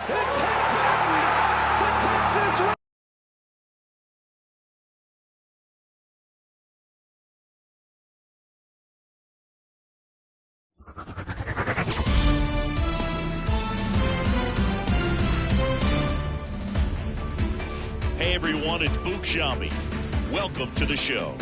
It's happened! The Texas Hey everyone, it's Book Shambi. Welcome to the show.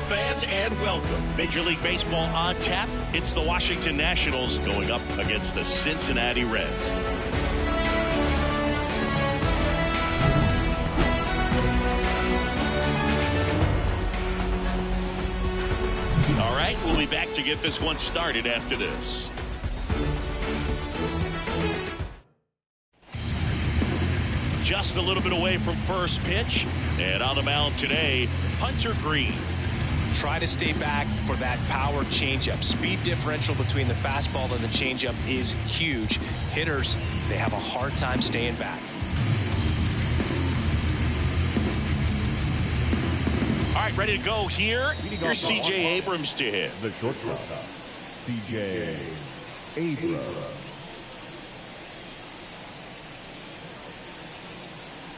Fans, and welcome. Major League Baseball on tap. It's the Washington Nationals going up against the Cincinnati Reds. All right, we'll be back to get this one started after this. Just a little bit away from first pitch, and on the mound today, Hunter Green. Try to stay back for that power changeup. Speed differential between the fastball and the changeup is huge. Hitters, they have a hard time staying back. All right, ready to go here. Here's C.J. Abrams to hit. The shortstop, C.J. Abrams.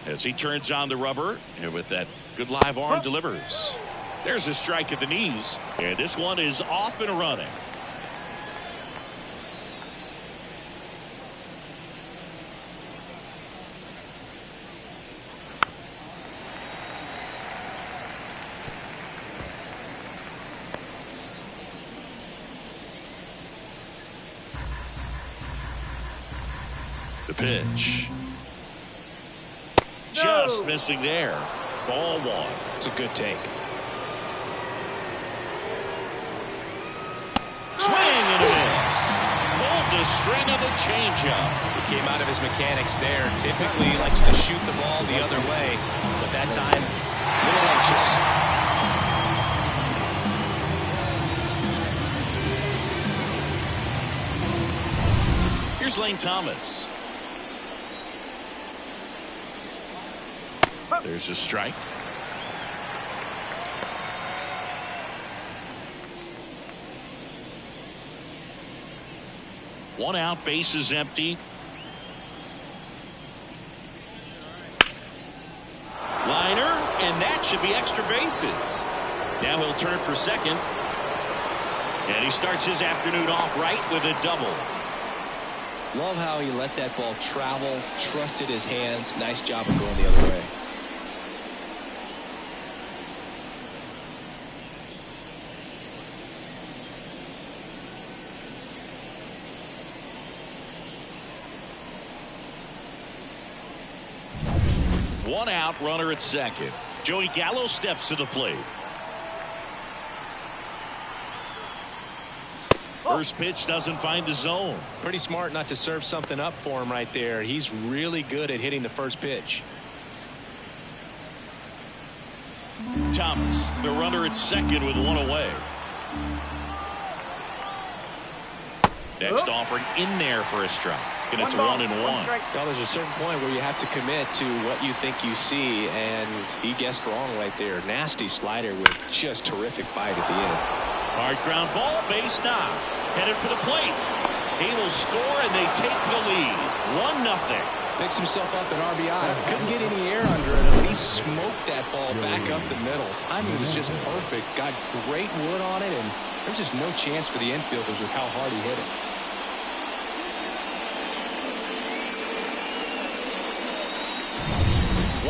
As he turns on the rubber, and with that good live arm delivers. There's a strike at the knees, and this one is off and running. The pitch. Just missing there. Ball one. It's a good take. Swing and a miss. Pulled the string of the changeup. He came out of his mechanics there. Typically he likes to shoot the ball the other way, but that time a little anxious. Here's Lane Thomas. There's a strike. One out, base is empty. Liner, and that should be extra bases. Now he'll turn for second. And he starts his afternoon off right with a double. Love how he let that ball travel, trusted his hands. Nice job of going the other way. One out, runner at second. Joey Gallo steps to the plate. First pitch doesn't find the zone. Pretty smart not to serve something up for him right there. He's really good at hitting the first pitch. Thomas, the runner at second with one away. Next offering in there for a strike. And it's 1-1. Well, there's a certain point where you have to commit to what you think you see, and he guessed wrong right there. Nasty slider with just terrific bite at the end. Hard ground ball, base knock. Headed for the plate. He will score, and they take the lead. 1-0. Picks himself up an RBI. Couldn't get any air under it, but he smoked that ball back up the middle. Timing was just perfect. Got great wood on it, and there's just no chance for the infielders with how hard he hit it.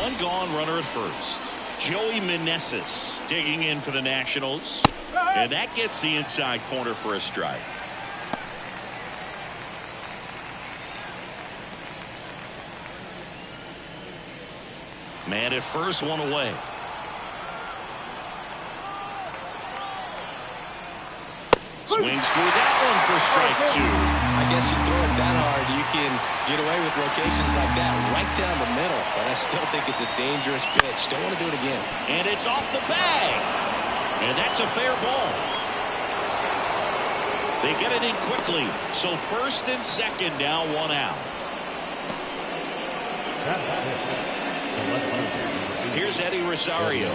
One gone, runner at first. Joey Meneses digging in for the Nationals. And that gets the inside corner for a strike. Man at first, one away. Swings through that one for strike 2. I guess you throw it that hard, you can get away with locations like that right down the middle. But I still think it's a dangerous pitch. Don't want to do it again. And it's off the bag. And that's a fair ball. They get it in quickly. So first and second, now one out. Here's Eddie Rosario.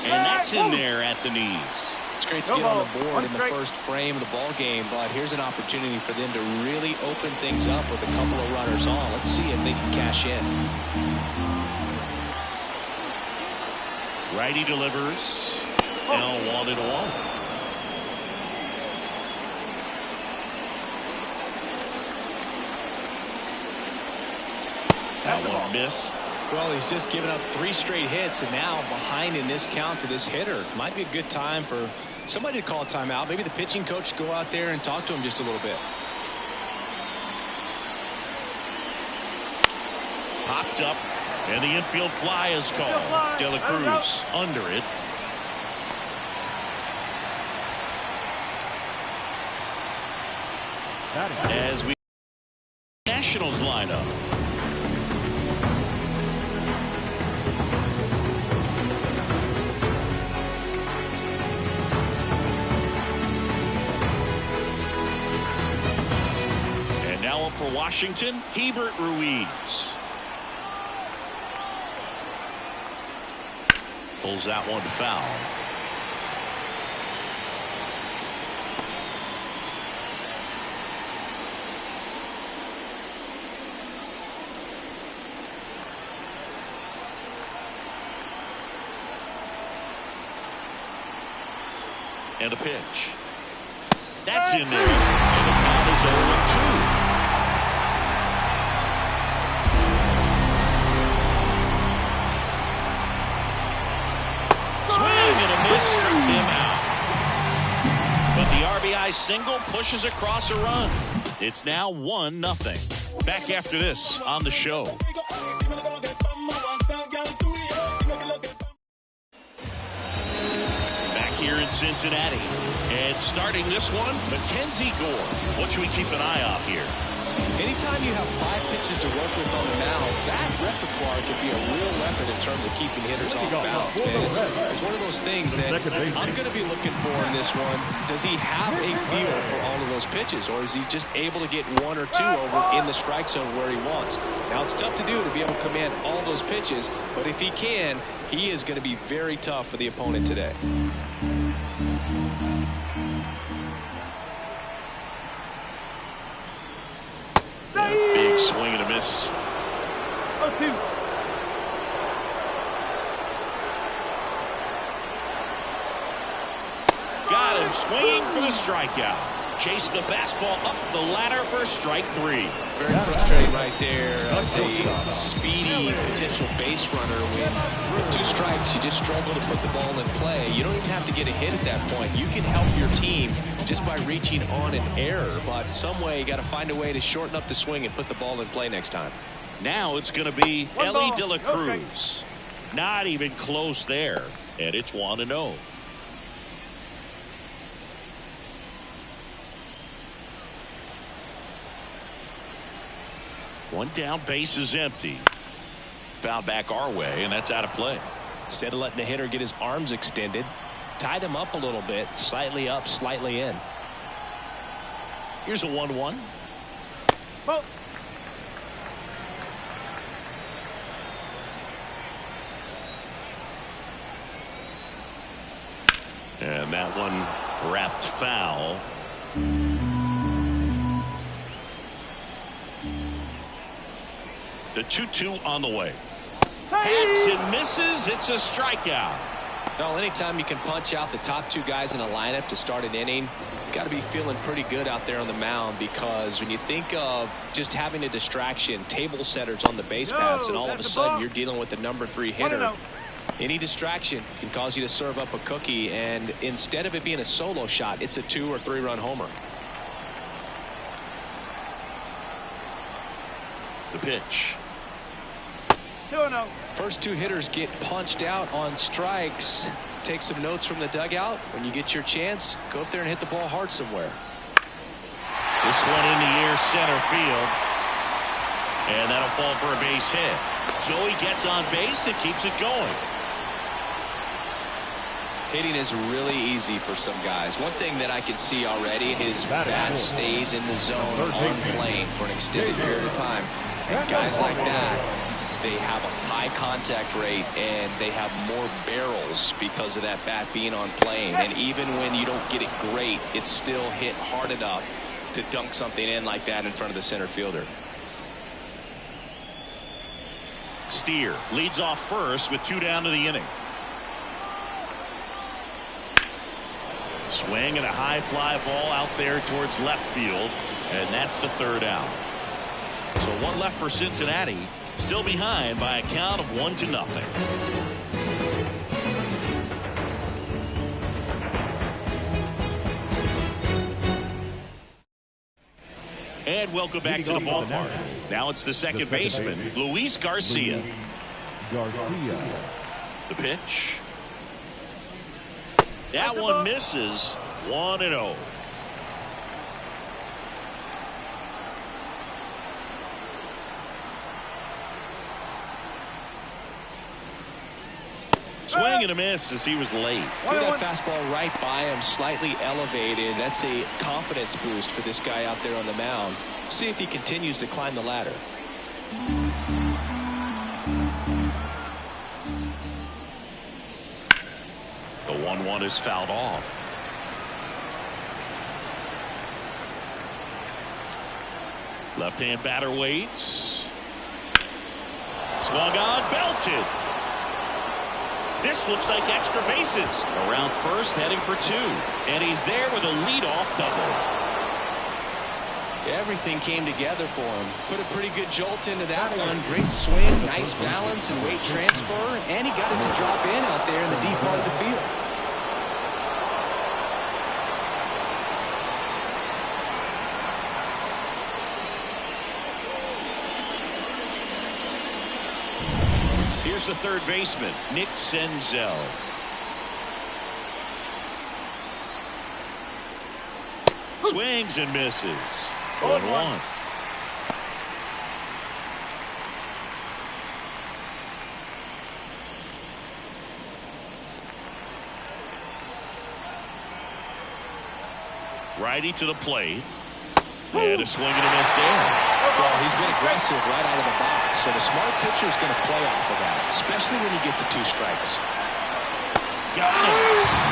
And that's in there at the knees. It's great to get on the board in the first frame of the ball game, but here's an opportunity for them to really open things up with a couple of runners on. Let's see if they can cash in. Righty delivers. Now 1-1. That one missed. Well, he's just given up 3 straight hits, and now behind in this count to this hitter. Might be a good time for somebody to call a timeout. Maybe the pitching coach go out there and talk to him just a little bit. Popped up, and the infield fly is called. De La Cruz under it. As we Nationals lineup. And now up for Washington, Hebert Ruiz. Pulls that one foul. And a pitch. That's in there. And the count is 0-2. Swing and a miss, struck him out. But the RBI single pushes across a run. It's now 1-0. Back after this on the show. Here in Cincinnati, and starting this one, Mackenzie Gore. What should we keep an eye on here? Anytime you have 5 pitches to work with on the mound, that repertoire can be a real weapon in terms of keeping hitters off balance, man. It's one of those things that I'm going to be looking for in this one. Does he have a feel for all of those pitches, or is he just able to get 1 or 2 over in the strike zone where he wants? Now, it's tough to do to be able to command all those pitches, but if he can, he is going to be very tough for the opponent today. Big swing and a miss. 0-2. Got him swinging for the strikeout. Chase the fastball up the ladder for strike 3. Very frustrating right there as a speedy potential base runner. With 2 strikes, you just struggle to put the ball in play. You don't even have to get a hit at that point. You can help your team just by reaching on an error. But some way, you got to find a way to shorten up the swing and put the ball in play next time. Now it's going to be Ellie De La Cruz. Not even close there. And it's 1-0. One down, base is empty. Foul back our way, and that's out of play. Instead of letting the hitter get his arms extended, tied him up a little bit, slightly up, slightly in. Here's a 1-1. Well. And that one wrapped foul. The 2-2 on the way. Hacks and misses. It's a strikeout. Well, anytime you can punch out the top two guys in a lineup to start an inning, you got to be feeling pretty good out there on the mound, because when you think of just having a distraction, table setters on the base paths, and all of a sudden you're dealing with the #3 hitter, any distraction can cause you to serve up a cookie, and instead of it being a solo shot, it's a 2 or 3 run homer. The pitch. 2-0. First two hitters get punched out on strikes. Take some notes from the dugout. When you get your chance, go up there and hit the ball hard somewhere. This one in the air, center field. And that'll fall for a base hit. Joey gets on base and keeps it going. Hitting is really easy for some guys. One thing that I can see already, his bat stays in the zone on plane for an extended period of time. And guys like that, they have a high contact rate and they have more barrels because of that bat being on plane. And even when you don't get it great, it's still hit hard enough to dunk something in like that in front of the center fielder. Steer leads off first with 2 down to the inning. Swing and a high fly ball out there towards left field, and that's the 3rd out. So 1 left for Cincinnati, still behind by a count of 1-0. And welcome back to the ballpark. Now it's the second baseman, Luis Garcia. The pitch. That one misses. 1-0. Swing and a miss as he was late. Threw that fastball right by him, slightly elevated. That's a confidence boost for this guy out there on the mound. See if he continues to climb the ladder. The 1-1 is fouled off. Left-hand batter waits. Swung on, belted. This looks like extra bases. Around first, heading for 2. And he's there with a leadoff double. Everything came together for him. Put a pretty good jolt into that one. Great swing, nice balance and weight transfer. And he got it to drop in out there in the deep part of the field. Here's the third baseman, Nick Senzel. Swings and misses. 1-1. Righty to the plate. And a swing and a miss there. Well, he's been aggressive right out of the box, so the smart pitcher is going to play off of that, especially when you get to 2 strikes. Got it.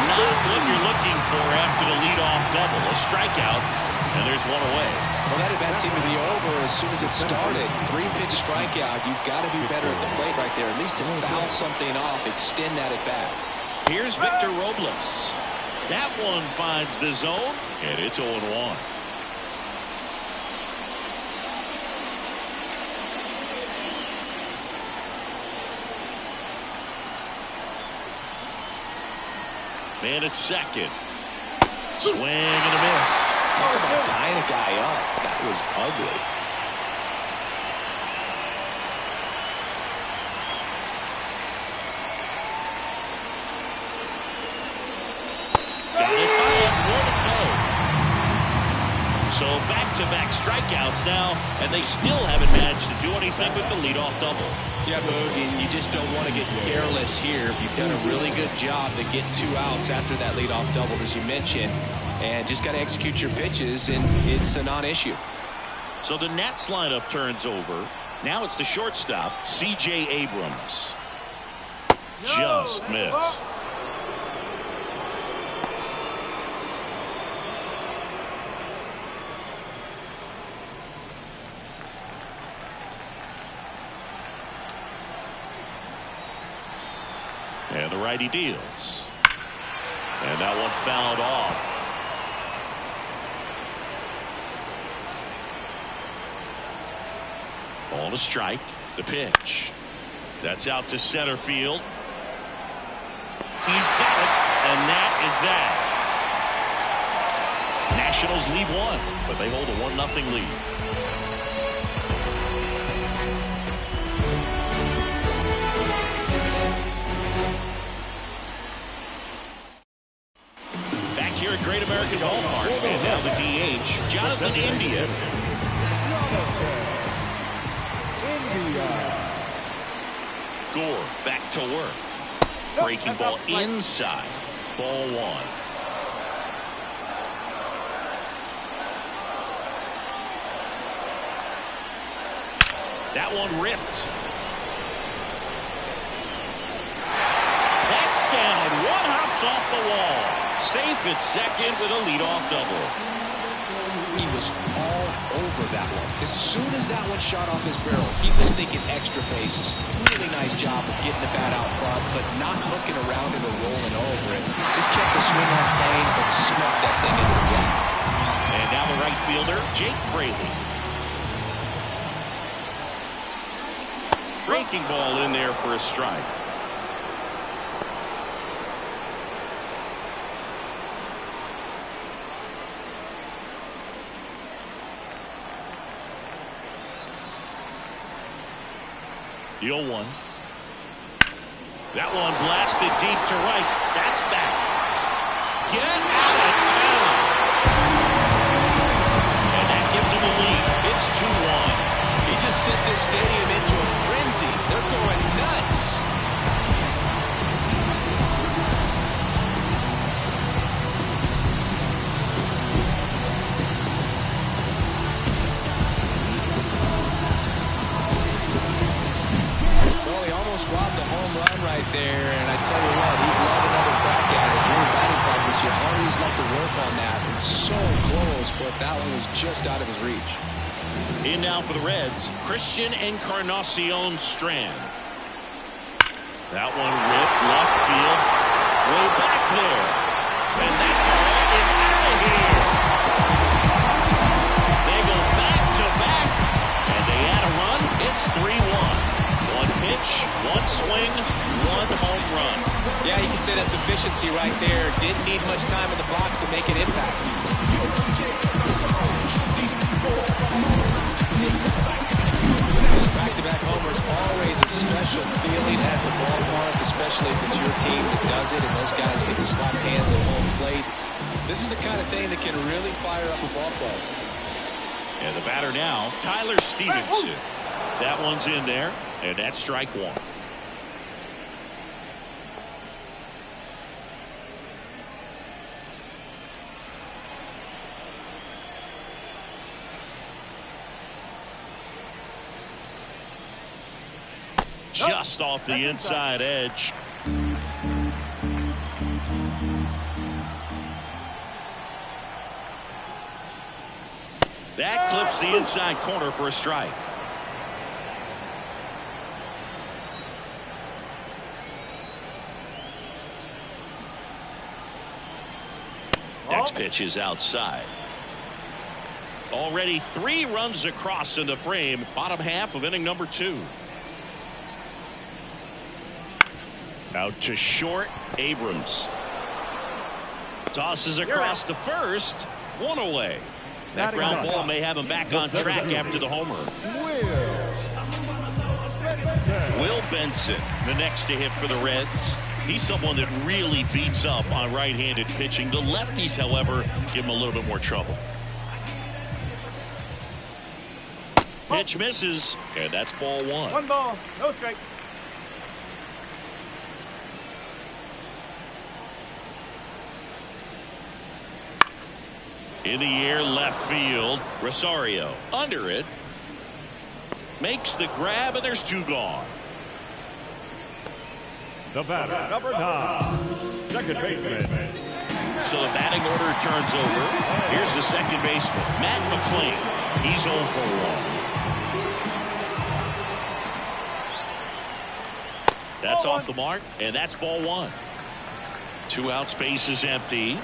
Not what you're looking for after the leadoff double. A strikeout, and there's 1 away. Well, that at-bat seemed to be over as soon as it started. 3-pitch strikeout. You've got to be better at the plate right there, at least to foul something off, extend that at-bat. Here's Victor Robles. That one finds the zone, and it's 0-1. Man at second. Swing and a miss. Talk about tying a guy up. That was ugly. Got it by 1-0. So back-to-back strikeouts now, and they still haven't managed to do anything with the leadoff double. Yeah, Boog, and you just don't want to get careless here. You've done a really good job to get 2 outs after that leadoff double, as you mentioned, and just got to execute your pitches, and it's a non-issue. So the Nats lineup turns over. Now it's the shortstop, C.J. Abrams. Just missed. And the the righty deals. And that one fouled off. Ball to strike. The pitch. That's out to center field. He's got it. And that is that. Nationals lead one, but they hold a 1-0 lead. Back here at Great American Ballpark, and now the DH, Jonathan India. Gore back to work. Breaking ball inside. Ball one. That one ripped. That's down. One hops off the wall. Safe at second with a leadoff double. He was all over that one. As soon as that one shot off his barrel, he was thinking extra bases. Really nice job of getting the bat out front, but not hooking around it or rolling over it. Just kept the swing on plane and smoked that thing into the gap. And now the right fielder, Jake Fraley. Breaking ball in there for a strike. The 0-1. That one blasted deep to right. That's back. Get out of town. And that gives him a lead. It's 2-1. He just sent this stadium into a frenzy. They're going nuts. Robbed a home run right there, and I tell you what, he'd love another crack at it. Your batting practice, you always like to work on that. It's so close, but that one was just out of his reach. In now for the Reds, Christian Encarnacion Strand. That one ripped left field, way back there, and that ball is out of here. They go back to back, and they add a run. It's 3-1. One pitch, one swing, one home run. Yeah, you can say that's efficiency right there. Didn't need much time in the box to make an impact. Back-to-back homers, always a special feeling at the ballpark, especially if it's your team that does it and those guys get to slap hands at home plate. This is the kind of thing that can really fire up a ball club. And the batter now, Tyler Stevenson. That one's in there. And that's strike one. Just off the inside edge. That clips the inside corner for a strike. Next pitch is outside. Already 3 runs across in the frame. Bottom half of inning number 2. Out to short. Abrams tosses across to first. 1 away. That ground ball may have him back on track after the homer. Will Benson, the next to hit for the Reds. He's someone that really beats up on right-handed pitching. The lefties, however, give him a little bit more trouble. Pitch misses, and that's ball 1. 1 ball, no strike. In the air, left field. Rosario under it. Makes the grab, and there's 2 gone. The batter, number 9, second baseman. So the batting order turns over. Here's the second baseman, Matt McClain. He's 0 for 1. That's off the mark, and that's ball one. 2 out, space is empty.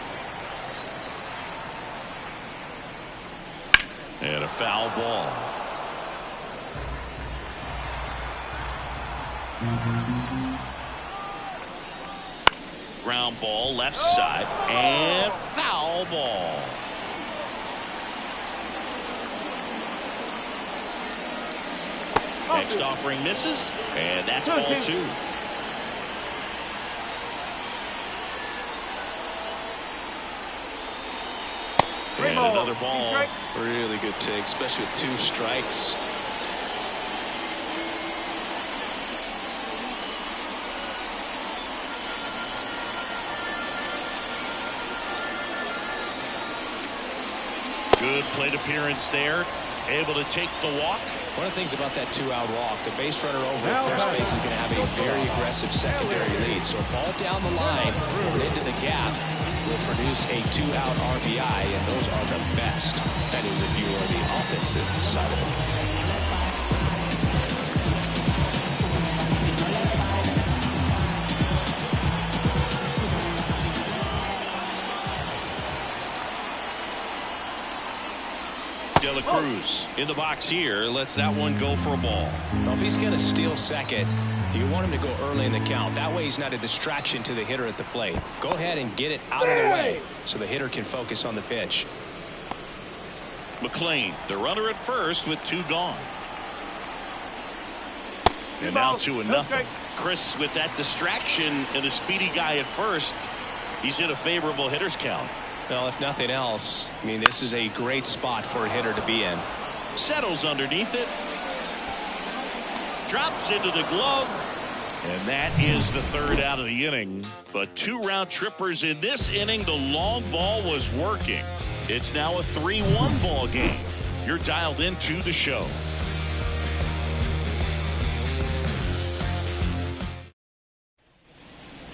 And a foul ball. Ground ball, left side, and foul ball. Next offering misses, and that's ball 2. And another ball. Really good take, especially with 2 strikes. Good plate appearance there. Able to take the walk. One of the things about that 2-out walk, the base runner over at first base is going to have a very aggressive secondary lead. So a ball down the line or into the gap will produce a 2-out RBI, and those are the best. That is if you are the offensive side of it. De La Cruz in the box here. Lets that one go for a ball. Well, if he's going to steal second, you want him to go early in the count. That way he's not a distraction to the hitter at the plate. Go ahead and get it out of the way so the hitter can focus on the pitch. McLean, the runner at first with 2 gone. And now 2-0. Chris, with that distraction and the speedy guy at first, he's in a favorable hitter's count. Well, if nothing else, I mean, this is a great spot for a hitter to be in. Settles underneath it. Drops into the glove. And that is the 3rd out of the inning. But 2 round trippers in this inning. The long ball was working. It's now a 3-1 ball game. You're dialed into the show.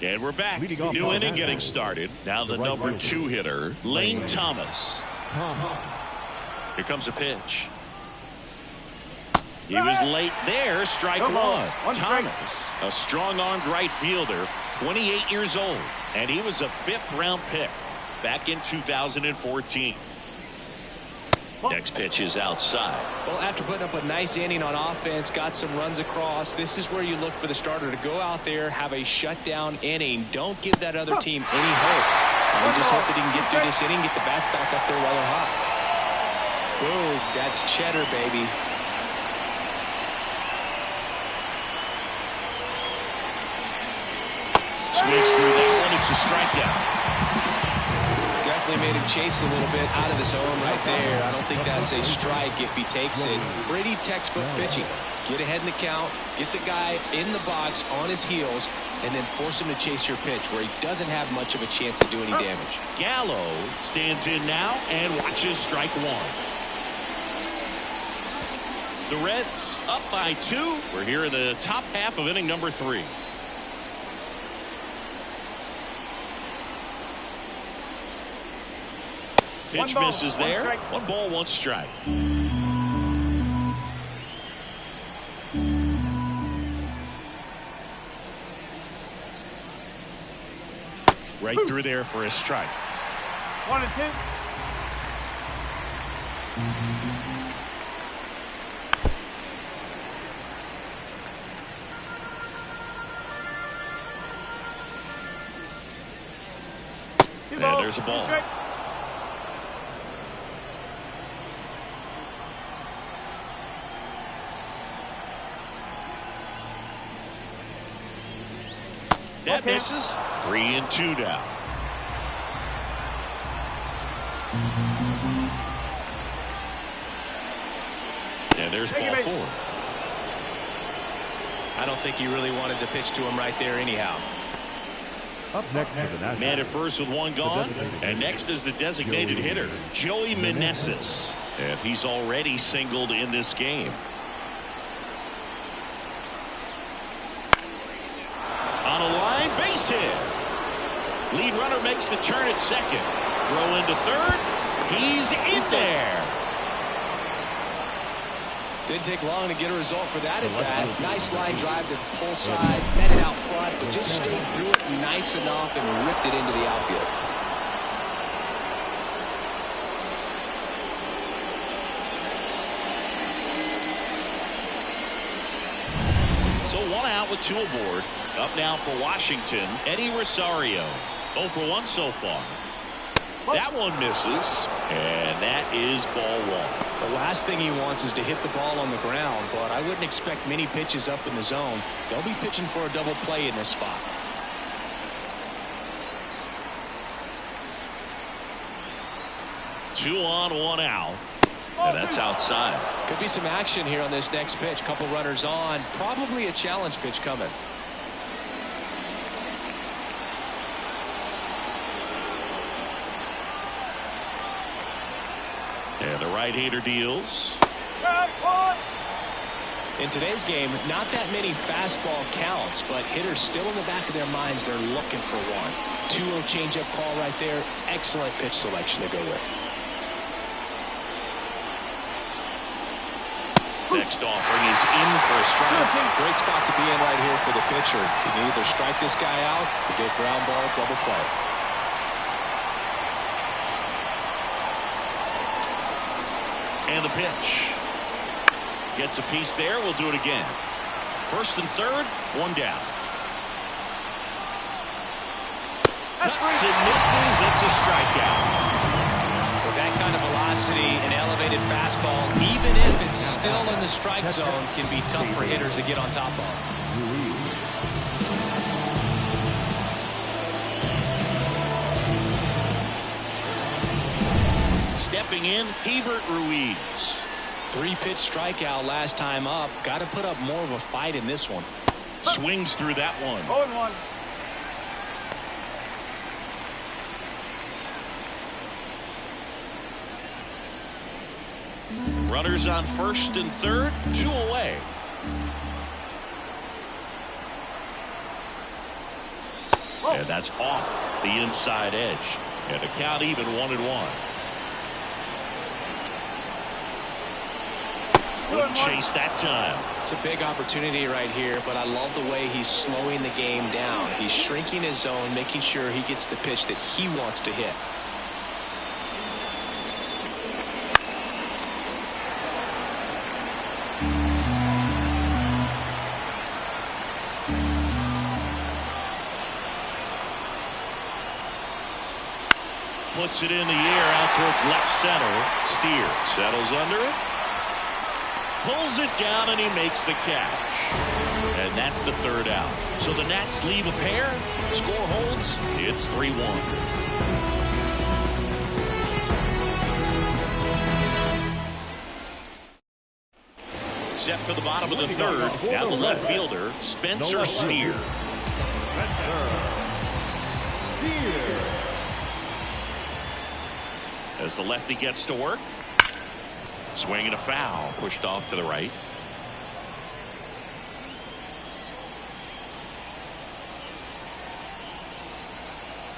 And we're back. New inning getting started. Now the number 2 hitter, Lane Thomas. Here comes a pitch. He was late there. Strike 1. Thomas, a strong-armed right fielder, 28 years old. And he was a 5th-round pick back in 2014. Next pitch is outside. Well, after putting up a nice inning on offense, got some runs across, this is where you look for the starter to go out there, have a shutdown inning. Don't give that other team any hope. We just hope that he can get through this inning, get the bats back up there while they're hot. Boom, that's cheddar, baby. Swings through that one. It's a strikeout. Definitely made him chase a little bit out of the zone right there. I don't think that's a strike if he takes it. Pretty textbook pitching. Get ahead in the count, get the guy in the box on his heels, and then force him to chase your pitch where he doesn't have much of a chance to do any damage. Gallo stands in now and watches strike 1. The Reds up by 2. We're here in the top half of inning number 3. Pitch misses there. 1 ball, 1 strike. Right through there for a strike. 1 and 2. And there's a ball. That misses. 3 and 2 now. And there's ball 4. I don't think he really wanted to pitch to him right there anyhow. Up next, man at first with 1 gone. And next is the designated hitter, Joey Meneses. And he's already singled in this game. On a line, base hit. Lead runner makes the turn at second. Throw into third. He's in there. Didn't take long to get a result for that at bat. Nice line drive to the pull side, met it out front, but just stayed through it nice enough and ripped it into the outfield. So 1 out with 2 aboard. Up now for Washington, Eddie Rosario. 0 for 1 so far. That one misses, and that is ball 1. The last thing he wants is to hit the ball on the ground, but I wouldn't expect many pitches up in the zone. They'll be pitching for a double play in this spot. Two on, 1 out. And that's outside. Could be some action here on this next pitch. Couple runners on. Probably a challenge pitch coming. And the right-hander deals. In today's game, not that many fastball counts, but hitters still in the back of their minds, they're looking for one. 2-0 changeup call right there. Excellent pitch selection to go with. Next offering is in for a strike. Great spot to be in right here for the pitcher. You can either strike this guy out or get ground ball, double play. And the pitch. Gets a piece there. We'll do it again. 1st and 3rd, 1 down. Cuts and misses. It's a strikeout. With that kind of velocity and elevated fastball, even if it's still in the strike zone, can be tough for hitters to get on top of. Stepping in, Hebert Ruiz. 3-pitch strikeout last time up. Got to put up more of a fight in this one. Swings through that one. 0-1. Runners on 1st and 3rd, 2 away. And that's off the inside edge. And the count even 1-1. Wouldn't chase that time. It's a big opportunity right here, but I love the way he's slowing the game down. He's shrinking his zone, making sure he gets the pitch that he wants to hit. Puts it in the air out towards left center. Steer settles under it. Pulls it down and he makes the catch. And that's the 3rd out. So the Nats leave a pair. Score holds. It's 3-1. Set for the bottom of the 3rd. Now the left fielder, Spencer Steer. As the lefty gets to work. Swing and a foul. Pushed off to the right.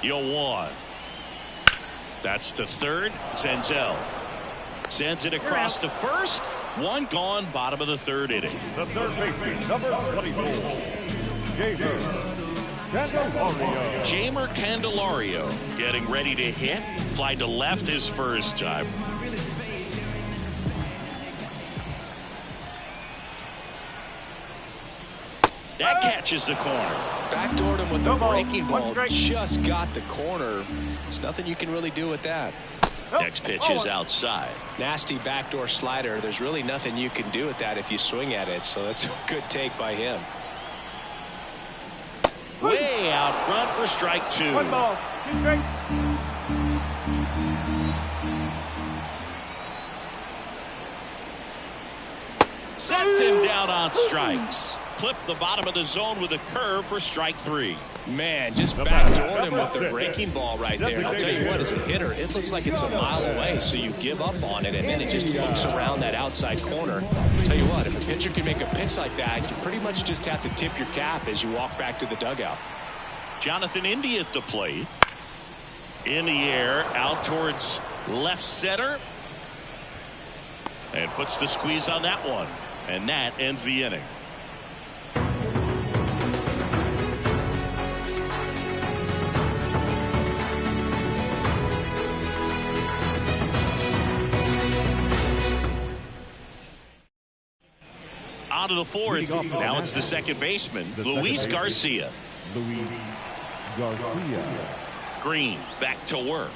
Yo-1. That's to 3rd. Senzel sends it across to 1st. 1 gone. Bottom of the 3rd inning. The 3rd baseman, number 24, Jamer Candelario getting ready to hit. Fly to left his first time. That catches the corner. Backdoored him with the breaking ball. Just got the corner. There's nothing you can really do with that. Next pitch is outside. Nasty backdoor slider. There's really nothing you can do with that if you swing at it. So that's a good take by him. Way out front for strike 2. 1 ball, 2 strikes. Sets him down on strikes. Clip the bottom of the zone with a curve for strike 3. Man, just backdoored him with the breaking ball right there. And I'll tell you what, as a hitter, it looks like it's a mile away, so you give up on it, and then it just looks around that outside corner. I'll tell you what, if a pitcher can make a pitch like that, you pretty much just have to tip your cap as you walk back to the dugout. Jonathan India at the plate. In the air, out towards left center. And puts the squeeze on that one. And that ends the inning. On to the fourth. Now it's the second baseman, Luis Garcia. Luis Garcia. Green back to work.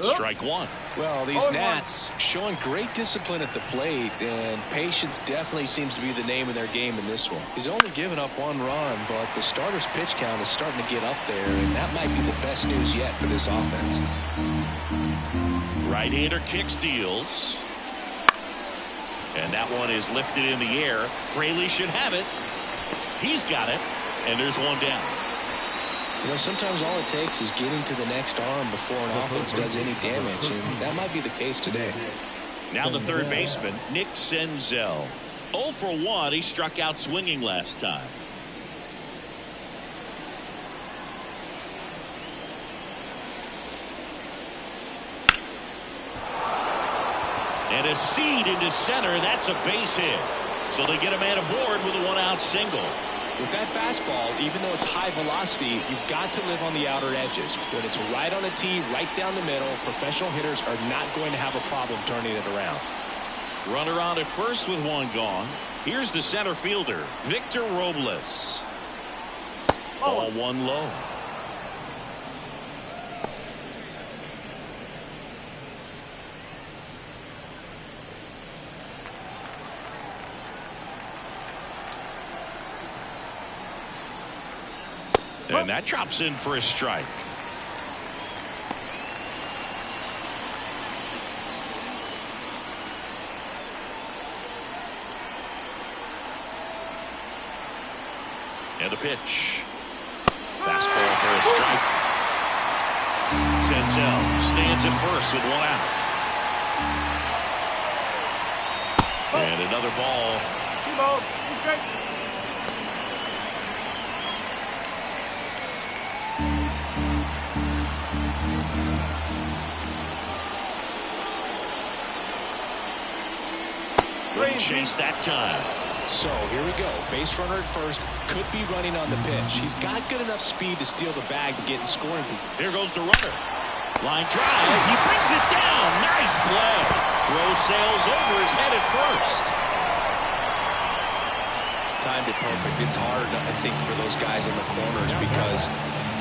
Strike one. Well, these Nats showing great discipline at the plate, and patience definitely seems to be the name of their game in this one. He's only given up 1 run, but the starter's pitch count is starting to get up there, and that might be the best news yet for this offense. Right-hander kicks, deals. And that one is lifted in the air. Fraley should have it. He's got it, and there's one down. You know, sometimes all it takes is getting to the next arm before an offense does any damage, and that might be the case today. Now the third baseman, Nick Senzel. 0 for 1. He struck out swinging last time. And a seed into center. That's a base hit. So they get a man aboard with a 1-out single. With that fastball, even though it's high velocity, you've got to live on the outer edges. When it's right on a tee, right down the middle, professional hitters are not going to have a problem turning it around. Runner on at first with 1 gone. Here's the center fielder, Victor Robles. Ball 1 low. And that drops in for a strike. And a pitch. Fastball for a strike. Senzel stands at first with 1 out. And another ball. 2 balls, 2 strikes. Couldn't chase that time. So here we go. Base runner at first, could be running on the pitch. He's got good enough speed to steal the bag to get in scoring position. Here goes the runner. Line drive. He brings it down. Nice play. Throw sails over his head at first. Timed it perfect. It's hard, I think, for those guys in the corners because,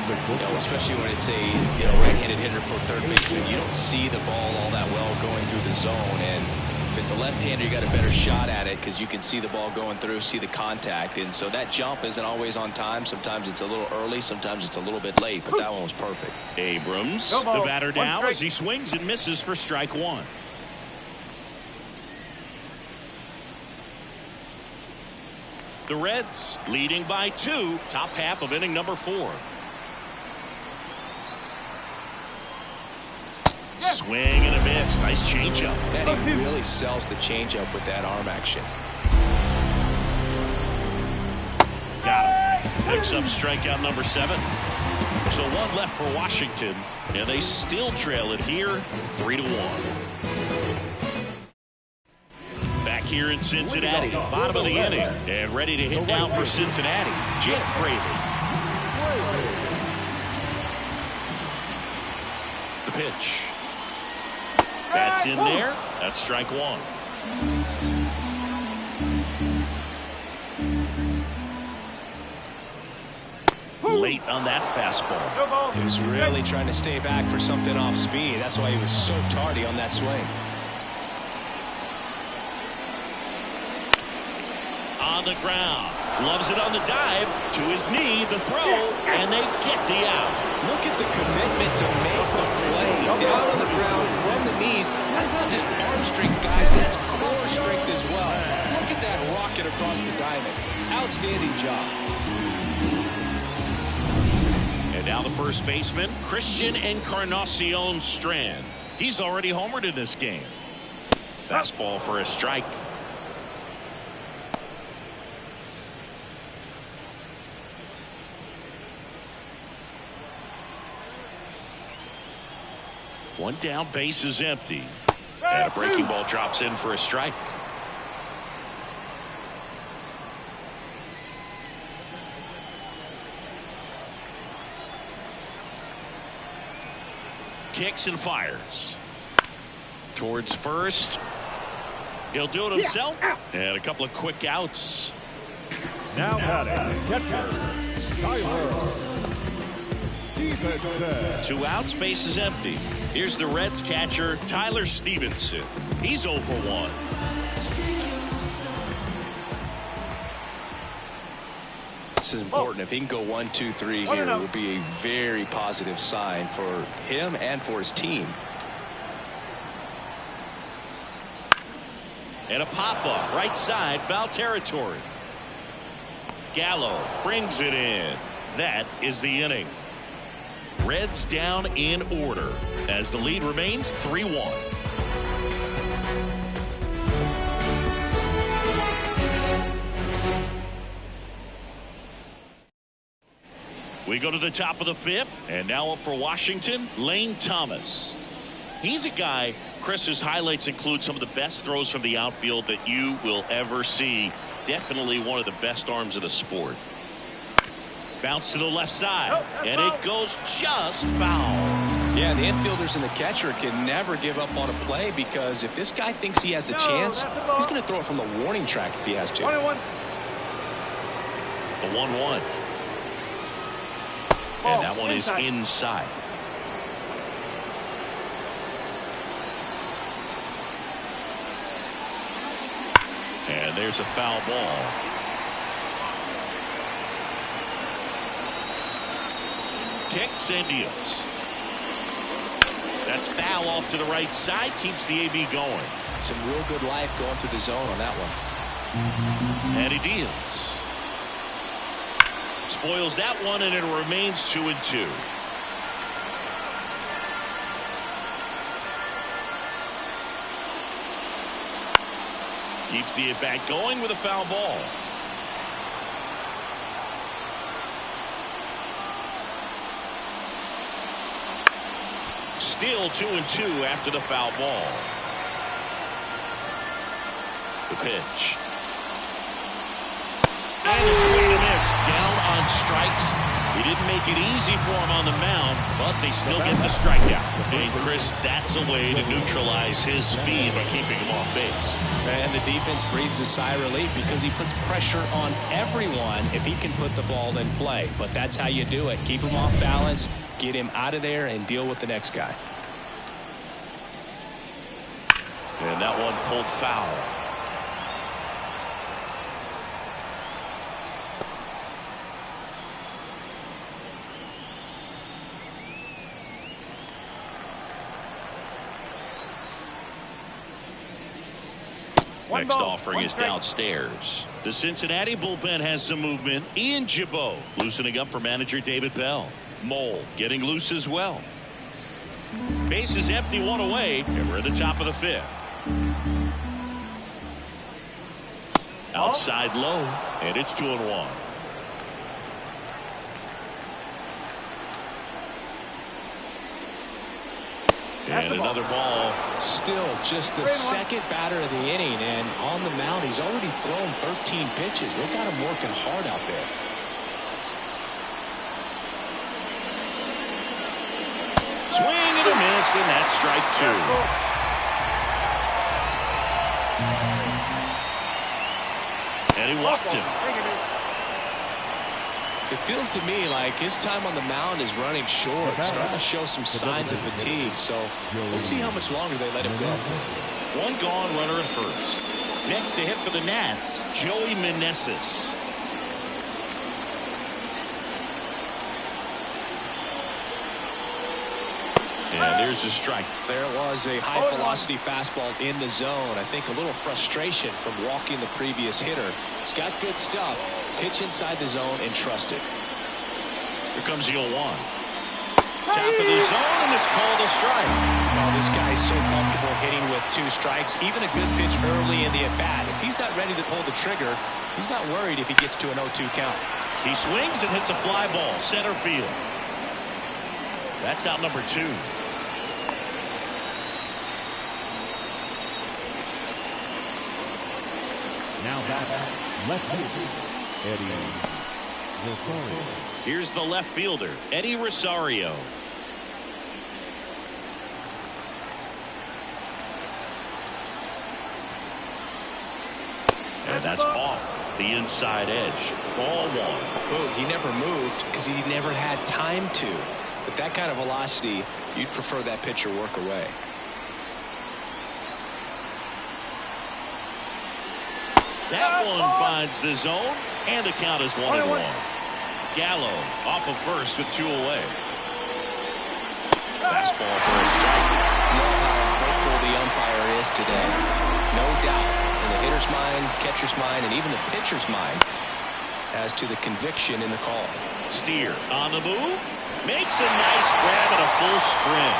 you know, especially when it's a right-handed hitter for third baseman, you don't see the ball all that well going through the zone. And if it's a left-hander, you got a better shot at it because you can see the ball going through, see the contact. And so that jump isn't always on time. Sometimes it's a little early, sometimes it's a little bit late, but that one was perfect. Abrams, the batter now as he swings and misses for strike 1. The Reds leading by 2, top half of inning number 4. Swing and a miss. Nice changeup. And he really sells the changeup with that arm action. Got him. Picks up strikeout number 7. So 1 left for Washington, and they still trail it here 3-1. Back here in Cincinnati, bottom of the inning, and ready to hit now for Cincinnati, Jake Fraley. The pitch. That's in there. That's strike 1. Late on that fastball. He was really trying to stay back for something off speed. That's why he was so tardy on that swing. On the ground. Loves it on the dive. To his knee, the throw, and they get the out. Look at the commitment to make the play. Down on the ground from the knees. That's not just arm strength, guys. That's core strength as well. Look at that rocket across the diamond. Outstanding job. And now the first baseman, Christian Encarnacion Strand. He's already homered in this game. Fastball for a strike. One down, base is empty. And a breaking ball drops in for a strike. Kicks and fires. Towards first. He'll do it himself. And a couple of quick outs. Now batting, catcher, Tyler Stevenson. 2 outs, base is empty. Here's the Reds catcher, Tyler Stevenson. He's 0 for 1. This is important. If he can go 1, 2, 3 here, it will be a very positive sign for him and for his team. And a pop-up, right side, foul territory. Gallo brings it in. That is the inning. Reds down in order as the lead remains 3-1. We go to the top of the 5th, and now up for Washington, Lane Thomas. He's a guy, Chris, whose highlights include some of the best throws from the outfield that you will ever see. Definitely one of the best arms of the sport. Bounce to the left side, and it goes just foul. Yeah, the infielders and the catcher can never give up on a play, because if this guy thinks he has a chance, he's going to throw it from the warning track if he has to. 21. The 1-1. And that one is inside. And there's a foul ball. Kicks and deals. That's foul off to the right side. Keeps the AB going. Some real good life going through the zone on that one. And he deals. Spoils that one, and it remains 2-2. Keeps the at-bat going with a foul ball. Still 2-2 after the foul ball. The pitch. And a swing and a miss. Down on strikes. He didn't make it easy for him on the mound, but they still get the strikeout. And Chris, that's a way to neutralize his speed by keeping him off base. And the defense breathes a sigh of relief because he puts pressure on everyone if he can put the ball in play. But that's how you do it. Keep him off balance, get him out of there, and deal with the next guy. And that one pulled foul. Next offering is downstairs. The Cincinnati bullpen has some movement. Ian Gibaut loosening up for manager David Bell. Mole getting loose as well. Base is empty, 1 away, and we're at the top of the 5th. Outside low, and it's 2-1. And another ball. Still just the second batter of the inning, and on the mound he's already thrown 13 pitches. They got him working hard out there. Swing and a miss, and that's strike 2. And he walked him. It feels to me like his time on the mound is running short, starting to show some signs of fatigue. So we'll see how much longer they let him go. 1 gone, runner at first. Next to hit for the Nats, Joey Meneses. And there's a strike. There was a high velocity fastball in the zone. I think a little frustration from walking the previous hitter. He's got good stuff. Pitch inside the zone and trust it. Here comes the 0-1. Top of the zone, and it's called a strike. Well, this guy's so comfortable hitting with 2 strikes. Even a good pitch early in the at-bat. If he's not ready to pull the trigger, he's not worried if he gets to an 0-2 count. He swings and hits a fly ball, center field. That's out number 2. Now back, left field, Eddie Rosario. Here's the left fielder, Eddie Rosario. And that's off the inside edge. Ball one. Oh, he never moved because he never had time to. With that kind of velocity, you'd prefer that pitcher work away. That one finds the zone, and the count is 1-1. Gallo off of first with 2 away. Fastball for a strike. Know how vocal the umpire is today. No doubt in the hitter's mind, catcher's mind, and even the pitcher's mind as to the conviction in the call. Steer on the move. Makes a nice grab at a full sprint.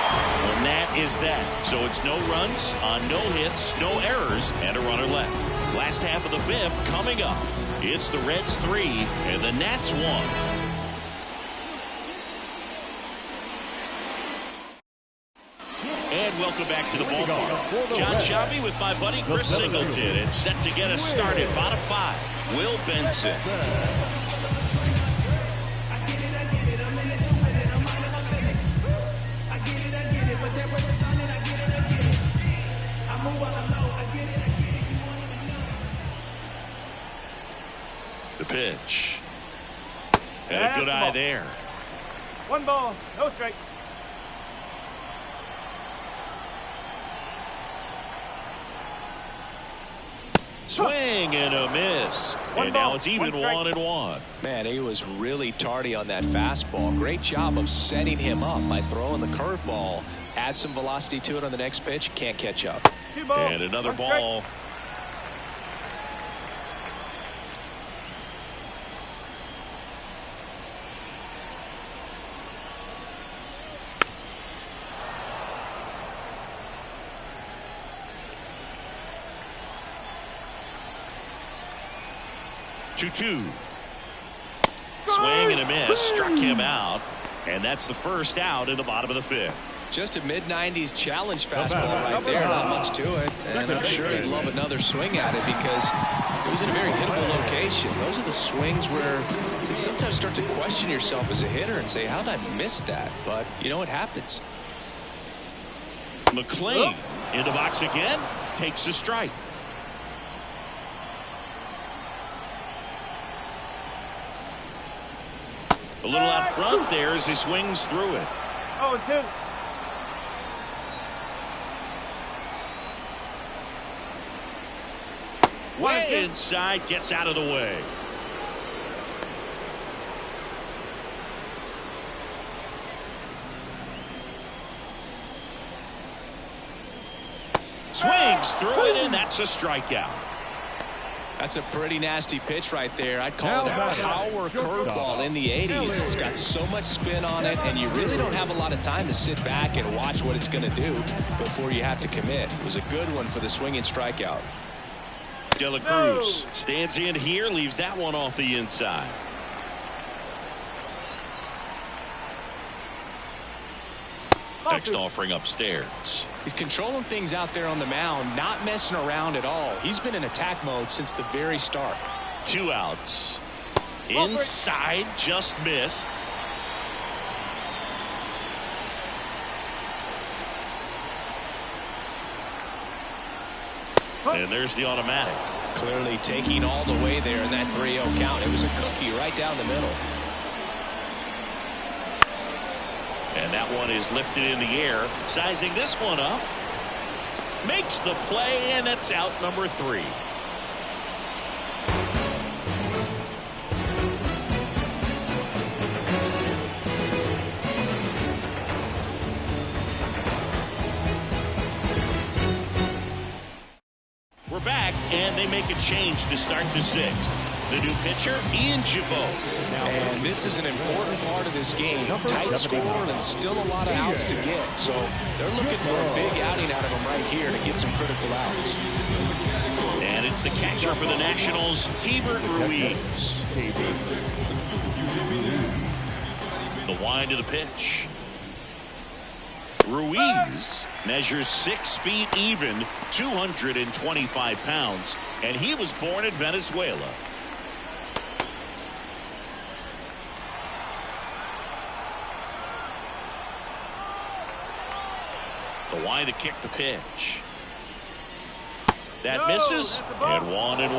And that is that. So it's no runs on no hits, no errors, and a runner left. Last half of the 5th coming up. It's the Reds 3 and the Nats 1. And welcome back to the ballpark. John Shabby with my buddy Chris Singleton, and set to get us started. Bottom 5, Will Benson. The pitch. And a good eye there. 1 ball, no strike. Swing and a miss. And now it's even 1-1. Man, he was really tardy on that fastball. Great job of setting him up by throwing the curveball. Add some velocity to it on the next pitch. Can't catch up. 2 balls, And another 1 strike. ball. Two. Swing and a miss. Struck him out. And that's the first out in the bottom of the 5th. Just a mid-90s challenge fastball right there. Not much to it. And I'm sure he'd love another swing at it because it was in a very hittable location. Those are the swings where you sometimes start to question yourself as a hitter and say, how did I miss that? But, you know, it happens. McLean in the box again. Takes a strike. A little out front there as he swings through it. 0-2. Way inside, gets out of the way. Swings through it, and that's a strikeout. That's a pretty nasty pitch right there. I'd call it a power curveball in the 80s. It's got so much spin on it, and you really don't have a lot of time to sit back and watch what it's going to do before you have to commit. It was a good one for the swinging strikeout. De La Cruz stands in here, leaves that one off the inside. Next offering upstairs. He's controlling things out there on the mound, not messing around at all. He's been in attack mode since the very start. 2 outs. Inside, just missed. And there's the automatic. Clearly taking all the way there in that 3-0 count. It was a cookie right down the middle. And that one is lifted in the air. Sizing this one up. Makes the play, and that's out number 3. We're back, and they make a change to start the 6th. The new pitcher, Ian Gibaut. And this is an important part of this game. Tight score and still a lot of outs to get. So they're looking for a big outing out of him right here to get some critical outs. And it's the catcher for the Nationals, Hebert Ruiz. The wind of the pitch. Ruiz measures 6 feet even, 225 pounds, and he was born in Venezuela. The wind to kick the pitch. That misses, and 1-1.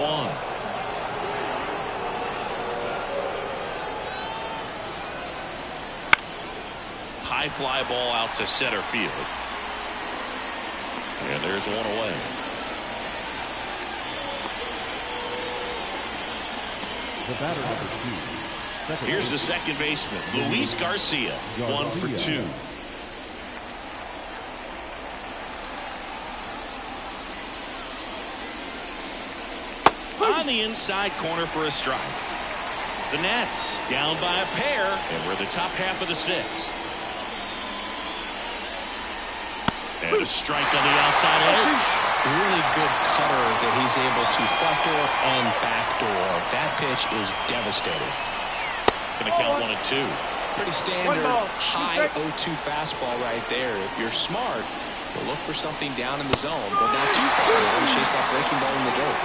High fly ball out to center field. And there's one away. The batter number 2. Here's the second baseman, Luis Garcia, 1 for 2. On the inside corner for a strike. The Nats down by a pair, and we're the top half of the 6th. And a strike on the outside edge. Really good cutter that he's able to front door and back door. That pitch is devastating. Going to count 1 and 2. Pretty standard high 0-2 fastball right there. If you're smart, you'll look for something down in the zone, but not too far down. Chase that breaking ball in the dirt.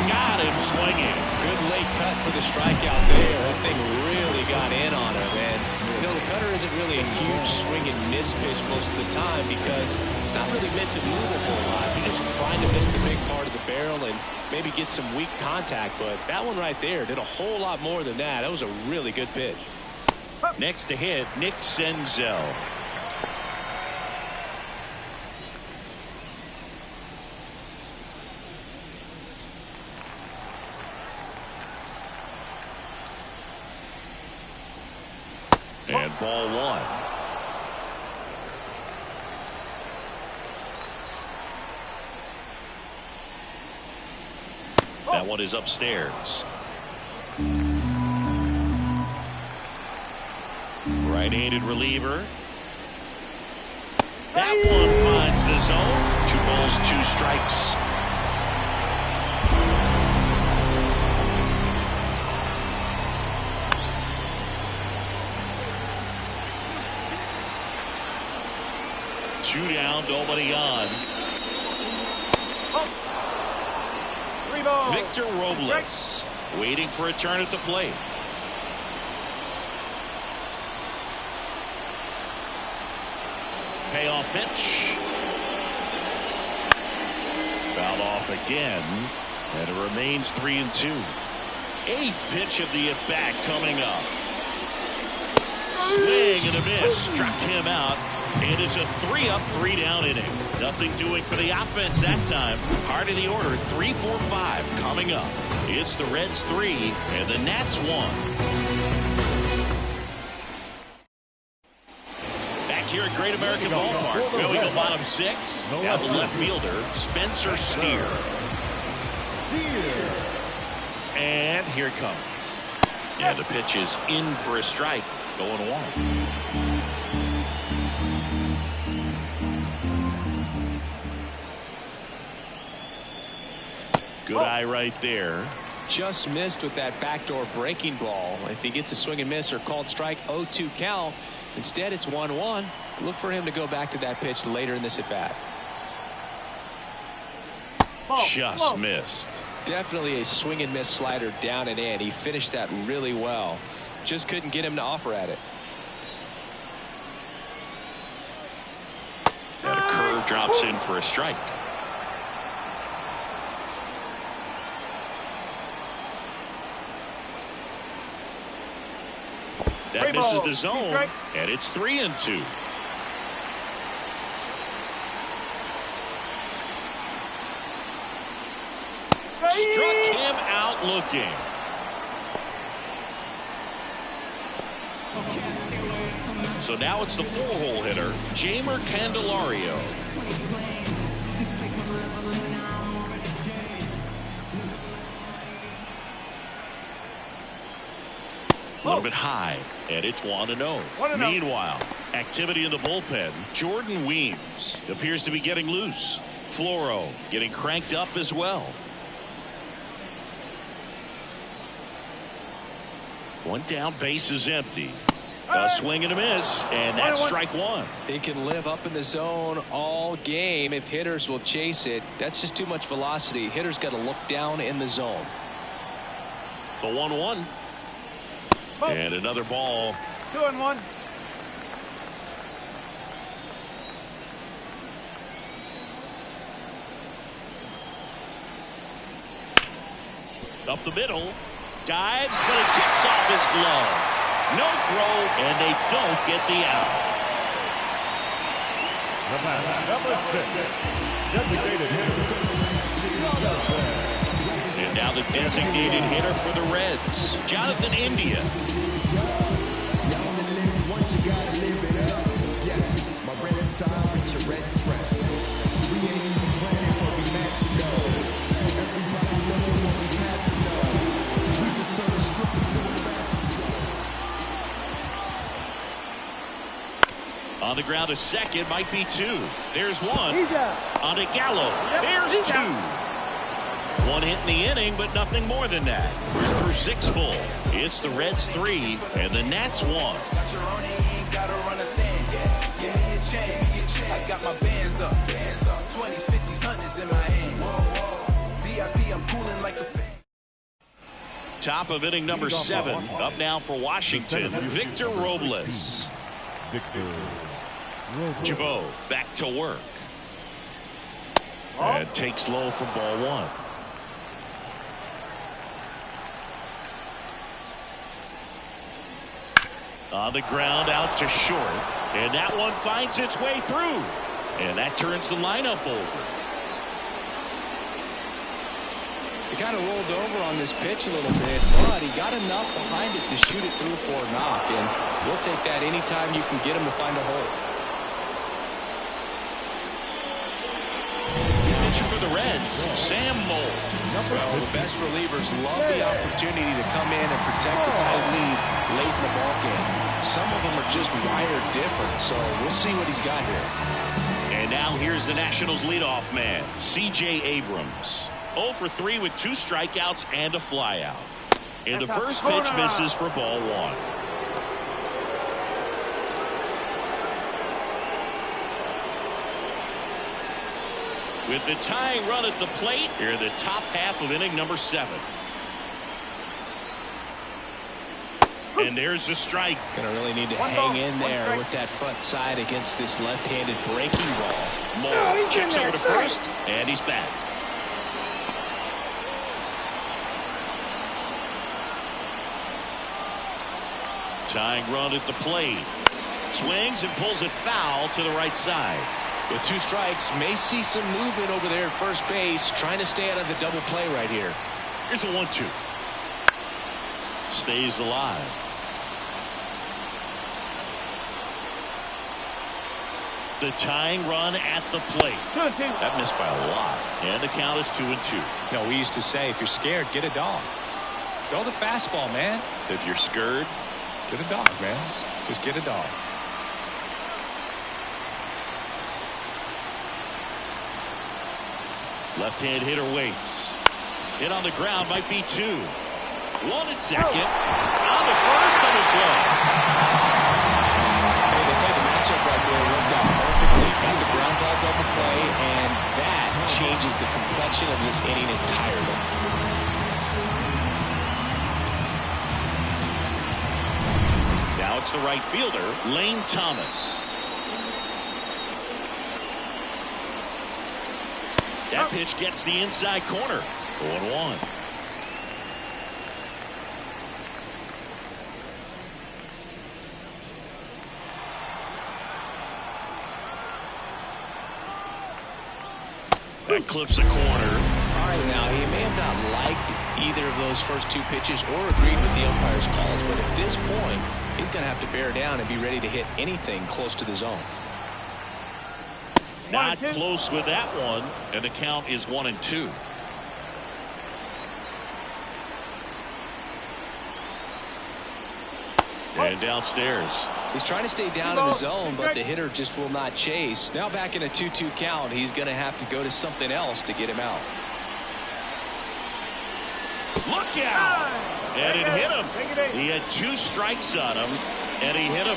Got him swinging. Good late cut for the strikeout there. That thing really got in on him, and you know, the cutter isn't really a huge swing and miss pitch most of the time because it's not really meant to move a whole lot. You're just trying to miss the big part of the barrel and maybe get some weak contact, but that one right there did a whole lot more than that. That was a really good pitch. Next to hit, Nick Senzel. And ball 1. That one is upstairs. Right-handed reliever. That one finds the zone. 2 balls, 2 strikes. Two down, nobody on. Victor Robles waiting for a turn at the plate. Payoff pitch. Fouled off again, and it remains 3-2. 8th pitch of the at-bat coming up. Swing and a miss. Struck him out. And it's a 3-up, 3-down inning. Nothing doing for the offense that time. Heart of the order, 3-4-5 coming up. It's the Reds 3 and the Nats 1. Back here at Great American Ballpark, where we go bottom 6. Now the left fielder, Spencer Steer. And here it comes. And the pitch is in for a strike, going 1. Good eye right there. Just missed with that backdoor breaking ball. If he gets a swing and miss or called strike, 0-2 count. Instead, it's 1-1. Look for him to go back to that pitch later in this at bat. Just missed. Definitely a swing and miss slider down and in. He finished that really well. Just couldn't get him to offer at it. And a curve drops in for a strike. That misses the zone, and it's 3-2. Struck him out looking. So now it's the 4-hole hitter, Jeimer Candelario. A little bit high, and it's 1-0. Meanwhile, activity in the bullpen. Jordan Weems appears to be getting loose. Floro getting cranked up as well. One down, base is empty. A swing and a miss, and that's strike 1. He can live up in the zone all game if hitters will chase it. That's just too much velocity. Hitters got to look down in the zone. The 1-1. And another ball. 2-1. Up the middle. Dives, but it kicks off his glove. No throw, and they don't get the out. Number 6. Designated hitter. And now the designated hitter for the Reds, Jonathan India. Once you gotta live it up. Yes, my red tie with your red dress. We ain't even planning for we matching those. Everybody looking what we passing those. We just turn the strip into a fashion show. On the ground, a second, might be two. There's one. On to Gallo. There's two. One hit in the inning, but nothing more than that. We're through 6 full. It's the Reds 3 and the Nats 1. I got my bands up. 20s, 50s, 100s in my hand. VIP, I'm coolin' like a fan. Top of inning number 7. Up now for Washington, Victor Robles. Jabot back to work. And takes low for ball 1. On the ground, out to short. And that one finds its way through. And that turns the lineup over. He kind of rolled over on this pitch a little bit, but he got enough behind it to shoot it through for a knock. And we'll take that anytime you can get him to find a hole. Pitcher for the Reds, Sam Moll. Well, the best relievers love the opportunity to come in and protect the tight lead late in the ball game. Some of them are just wired different, so we'll see what he's got here. And now here's the Nationals leadoff man, C.J. Abrams. 0 for 3 with 2 strikeouts and a flyout. And the first pitch misses for ball 1. With the tying run at the plate, here in the top half of inning number 7. And there's the strike. Gonna really need to hang in there with that front side against this left-handed breaking ball. Moore checks over to first, and he's back. Tying run at the plate. Swings and pulls it foul to the right side. With 2 strikes, may see some movement over there at first base, trying to stay out of the double play right here. Here's a 1-2. Stays alive. The tying run at the plate. 2-2. That missed by a lot. And the count is 2-2. You know, we used to say, if you're scared, get a dog. Throw the fastball, man. If you're scared, get a dog, man. Just get a dog. Left-hand hitter waits. Hit on the ground, might be 2. 1 at second. On the first, and it's gone. Hey, they played the matchup right there. Worked out perfectly. Got the ground ball double play, and that changes the complexion of this inning entirely. Now it's the right fielder, Lane Thomas. That pitch gets the inside corner. 0-1. That clips the corner. All right, now, he may have not liked either of those first 2 pitches or agreed with the umpire's calls, but at this point, he's going to have to bear down and be ready to hit anything close to the zone. Not close with that one, and the count is 1-2. And downstairs. He's trying to stay down in the zone, but the hitter just will not chase. Now back in a 2-2 count, he's going to have to go to something else to get him out. Look out! And it hit him. He had 2 strikes on him, and he hit him.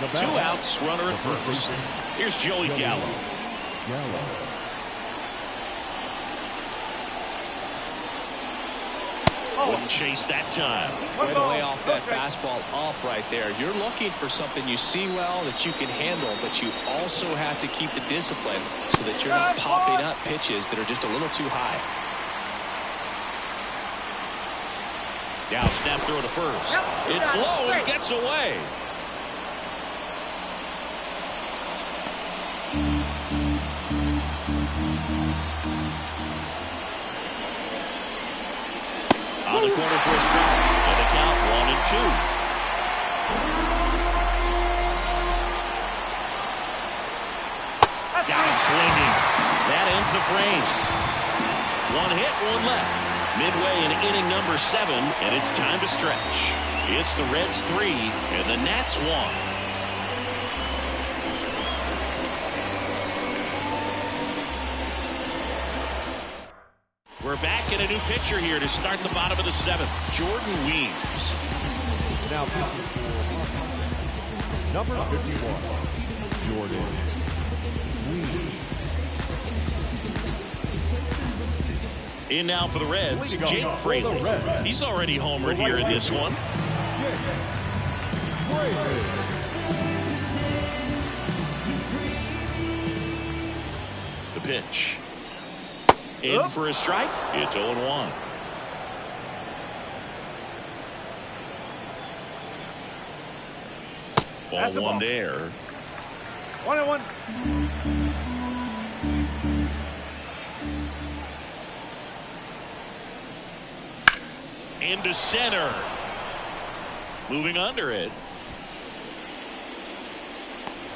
2 outs, runner at first. Here's Joey Gallo. Wouldn't chase that time. Way to lay off that fastball up right there. You're looking for something you see well that you can handle, but you also have to keep the discipline so that you're not popping up pitches that are just a little too high. Now snap throw to first. It's low and gets away. On the corner for a strike. And the count 1-2. Got him swinging. That ends the frame. One hit, one left. Midway in inning number 7, and it's time to stretch. It's the Reds 3 and the Nats 1. We're back in a new pitcher here to start the bottom of the 7th. Jordan Weems. Now pitching for number 51, Jordan Weems. In now for the Reds, Jake Fraley. He's already homered here in this one. The pitch. In for a strike. It's 0-1. Ball one there. 1-1. Into center. Moving under it.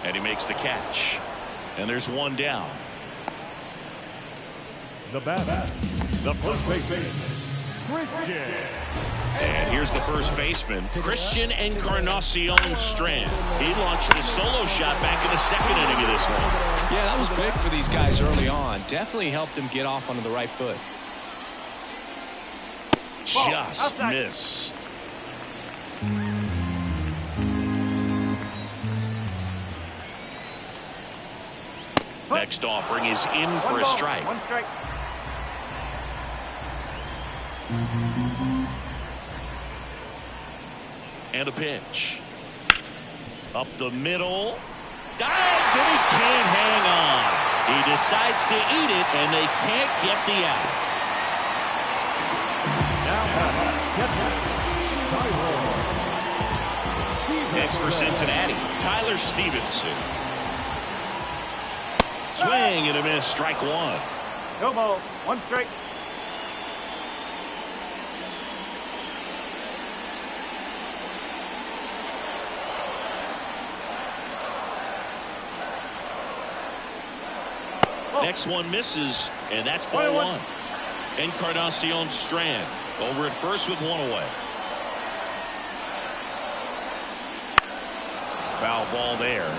And he makes the catch. And there's one down. The batter, the first baseman, Christian. And here's the first baseman, Christian Encarnacion Strand. He launched a solo shot back in the 2nd inning of this one. Yeah, that was big for these guys early on. Definitely helped them get off onto the right foot. Just missed. Next offering is in for a strike. 1 strike. And a pitch. Up the middle. Dives and he can't hang on. He decides to eat it and they can't get the out. Next for Cincinnati, Tyler Stevenson. Swing and a miss, strike 1. No ball. 1 strike. Next one misses, and that's ball 1. Encarnacion Strand over at first with 1 away. Foul ball there.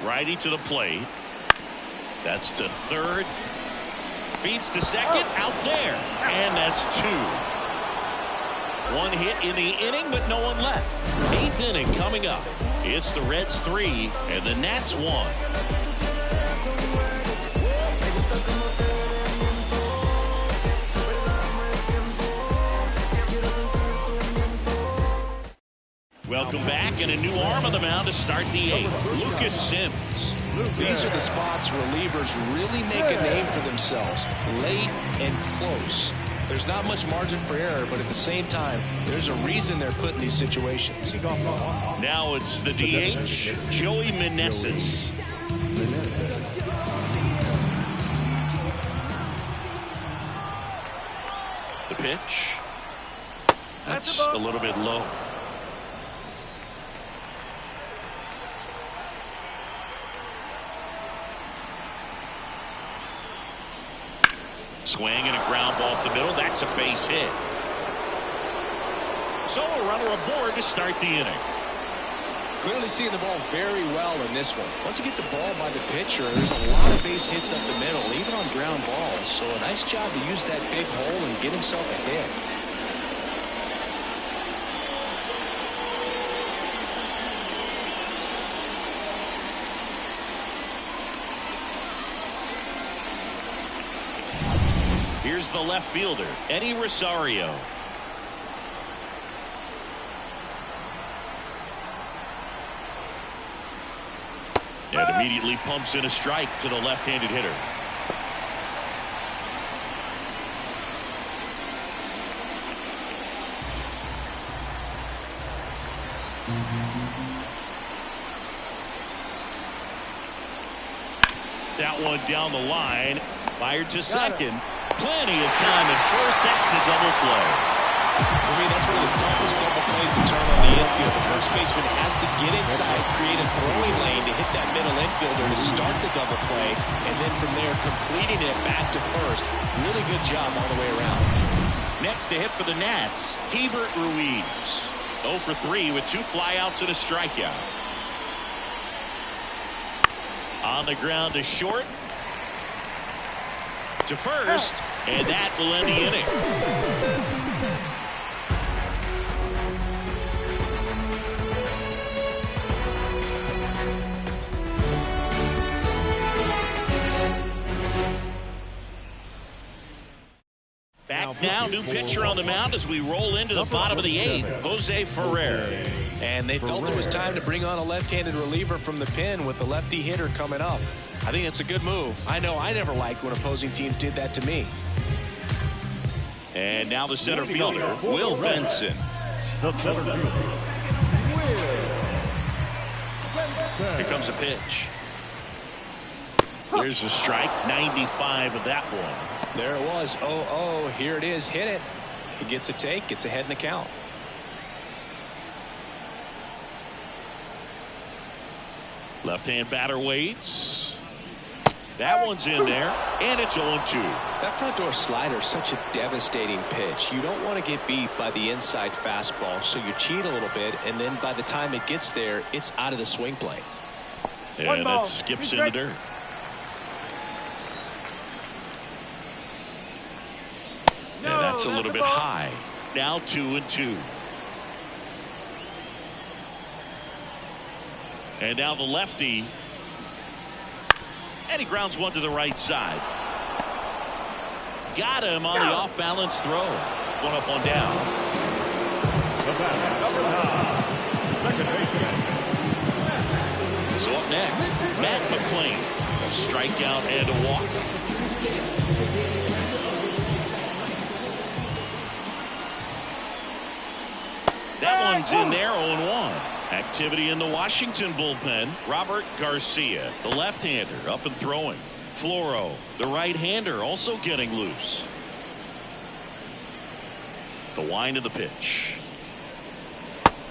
Righty to the plate. That's to third. Feeds to second. Out there. And that's 2. 1 hit in the inning, but no one left. 8th inning coming up. It's the Reds 3 and the Nats 1. Welcome back, and a new arm on the mound to start the 8th. Lucas Sims. These are the spots relievers really make a name for themselves. Late and close. There's not much margin for error, but at the same time, there's a reason they're put in these situations. Now it's the DH, Joey Meneses. The pitch. That's a little bit low. Swing and a ground ball up the middle. That's a base hit. So a runner aboard to start the inning. Clearly seeing the ball very well in this one. Once you get the ball by the pitcher, there's a lot of base hits up the middle, even on ground balls. So a nice job to use that big hole and get himself a hit. Here's the left fielder, Eddie Rosario. And immediately pumps in a strike to the left-handed hitter. That one down the line. Fired to second. Plenty of time at first. That's a double play. For me, that's one of the toughest double plays to turn on the infield. The first baseman has to get inside, create a throwing lane to hit that middle infielder to start the double play, and then from there completing it back to first. Really good job all the way around. Next to hit for the Nats, Hebert Ruiz. 0 for 3 with 2 flyouts and a strikeout. On the ground to short. To first. And that will end the inning. Back now, new pitcher on the mound as we roll into the bottom of the 8th, Jose Ferrer. And they felt it was time to bring on a left-handed reliever from the pen with the lefty hitter coming up. I think it's a good move. I know I never liked when opposing teams did that to me. And now the center fielder, Will Benson. The center fielder, Here comes a pitch. There's a strike, 95 of that one. There it was. 0-0. Here it is. Hit it. He gets a take. Gets ahead in the count. Left-hand batter waits. That one's in there, and it's 0-2. That front door slider is such a devastating pitch. You don't want to get beat by the inside fastball, so you cheat a little bit, and then by the time it gets there, it's out of the swing plane. And that skips in the dirt. And that's a little bit high. Now 2-2. And now the lefty. And he grounds one to the right side. Got him on the off-balance throw. One up, one down. the batter, number 9, second baseman. So up next, Matt McClain. A strikeout and a walk. That one's in there, 0-1. Activity in the Washington bullpen. Robert Garcia, the left-hander, up and throwing. Floro, the right-hander, also getting loose. The wind of the pitch.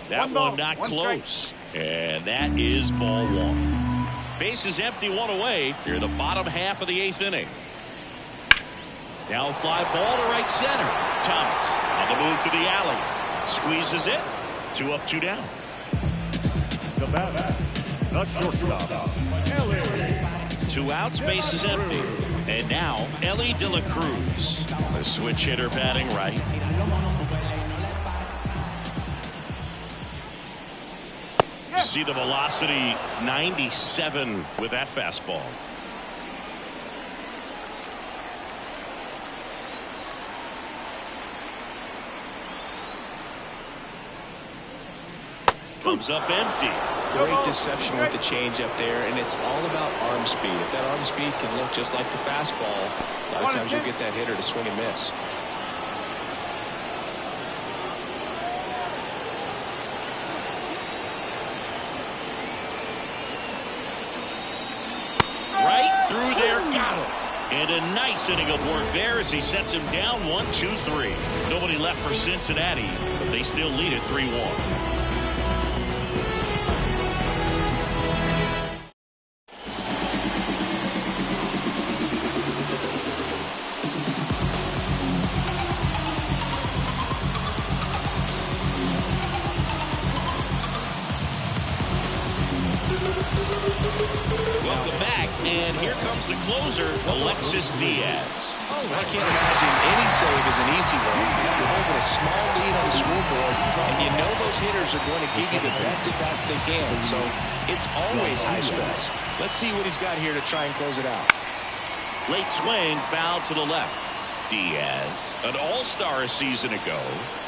That one not close. And that is ball one. Base is empty, one away. Here in the bottom half of the 8th inning. Now a fly ball to right center. Thomas on the move to the alley. Squeezes it. 2 up, 2 down. The batter, the shortstop, Ellie. 2 outs, base is empty. And now Ellie De La Cruz. The switch hitter batting right. See the velocity, 97 with that fastball. Comes up empty. Great deception with the change up there, and it's all about arm speed. If that arm speed can look just like the fastball, a lot of times you'll get that hitter to swing and miss. Right through there, got him. And a nice inning of work there as he sets him down 1-2-3. Nobody left for Cincinnati, but they still lead it 3-1. And here comes the closer, Alexis Diaz. I can't imagine any save is an easy one. You're holding a small lead on the scoreboard, and you know those hitters are going to give you the best at-bats they can. So it's always high stress. Let's see what he's got here to try and close it out. Late swing, foul to the left. Diaz, an all-star a season ago.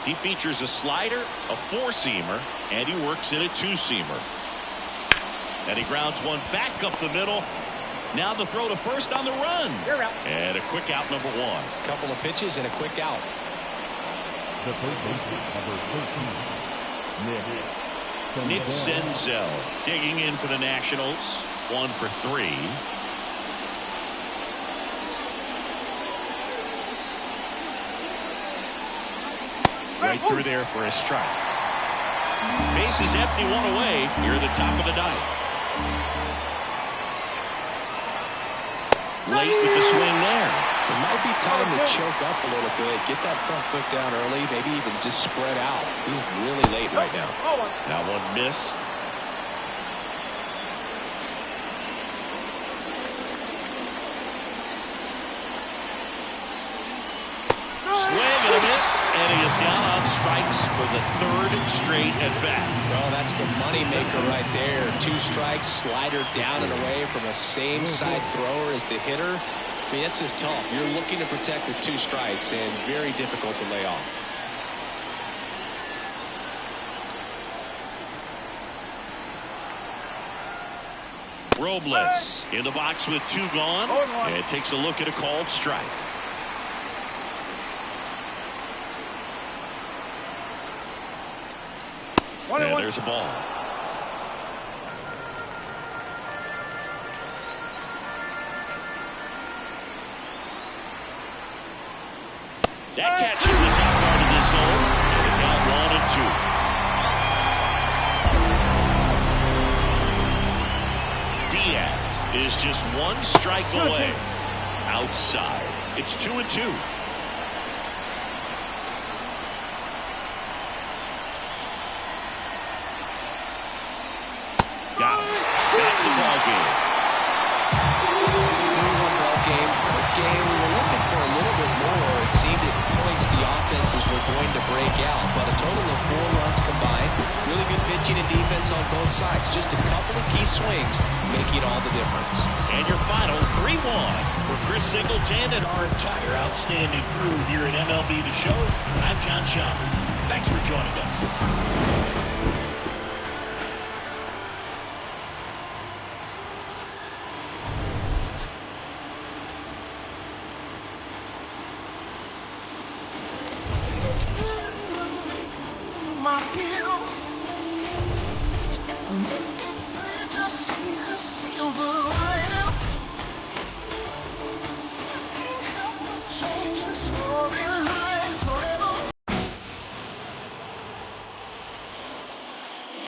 He features a slider, a four-seamer, and he works in a two-seamer. And he grounds one back up the middle. Now the throw to first on the run. And a quick out, number 1. Couple of pitches and a quick out. The third baseman, number 13, Nick Nick Senzel digging in for the Nationals. 1 for 3. Right through there for a strike. Base is empty, 1 away. You're the top of the ninth. Late with the swing there. It might be time to choke up a little bit, get that front foot down early, maybe even just spread out. He's really late right now. That one missed. Swing and a miss, and he is down on strikes for the 3rd straight at bat. Well, that's the money maker right there. 2 strikes, slider down and away from a same side thrower as the hitter. I mean, that's just tough. You're looking to protect with 2 strikes and very difficult to lay off. Robles in the box with 2 gone, and takes a look at a called strike. And there's a ball. That catches the top part of this zone, and the count 1 and 2. Diaz is just 1 strike away. Outside. It's 2 and 2. Got it. That's the ball game. 3-1 ball game. A game we were looking for a little bit more. It seemed at points the offenses were going to break out, but a total of 4 runs combined. Really good pitching and defense on both sides. Just a couple of key swings making all the difference. And your final 3-1 for Chris Singleton and our entire outstanding crew here at MLB The Show. I'm John Shaw. Thanks for joining us. My hero, just see her silver.